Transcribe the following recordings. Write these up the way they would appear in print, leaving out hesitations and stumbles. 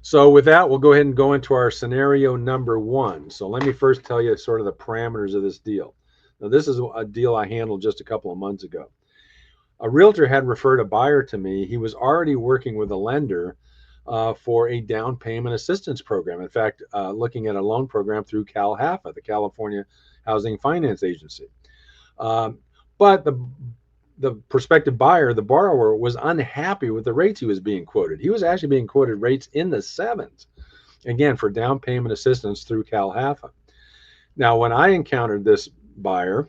So with that, we'll go ahead and go into our scenario number one. So let me first tell you sort of the parameters of this deal. Now, this is a deal I handled just a couple of months ago. A realtor had referred a buyer to me. He was already working with a lender for a down payment assistance program. In fact, looking at a loan program through CalHFA, the California Housing Finance Agency. Um, but the prospective buyer, the borrower, was unhappy with the rates he was being quoted. He was actually being quoted rates in the sevens, again, for down payment assistance through CalHFA. Now, when I encountered this buyer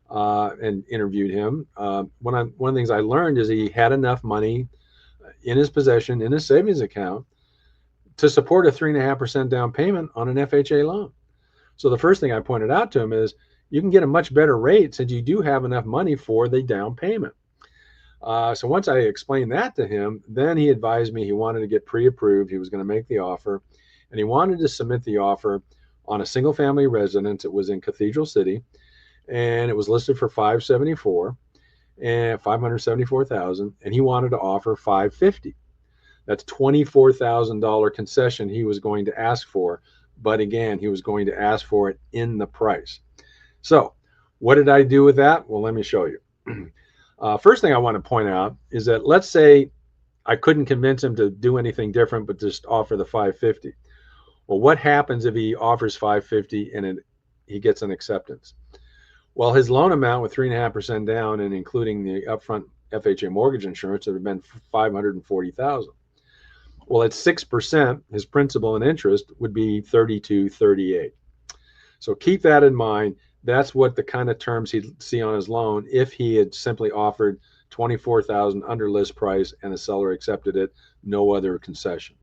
and interviewed him, one of the things I learned is he had enough money in his possession, in his savings account, to support a 3.5% down payment on an FHA loan. So the first thing I pointed out to him is you can get a much better rate since you do have enough money for the down payment. So once I explained that to him, then he advised me he wanted to get pre-approved. He was going to make the offer, and he wanted to submit the offer on a single-family residence. It was in Cathedral City, and it was listed for 574 and 574,000, and he wanted to offer 550. That's $24,000 concession he was going to ask for, but again, he was going to ask for it in the price. So, what did I do with that? Well, let me show you. First thing I want to point out is that let's say I couldn't convince him to do anything different, but just offer the 550. Well, what happens if he offers 550 and he gets an acceptance? Well, his loan amount with 3.5% down and including the upfront FHA mortgage insurance would have been $540,000. Well, at 6%, his principal and interest would be $32.38. So keep that in mind. That's what the kind of terms he'd see on his loan if he had simply offered $24,000 under list price and the seller accepted it, no other concession.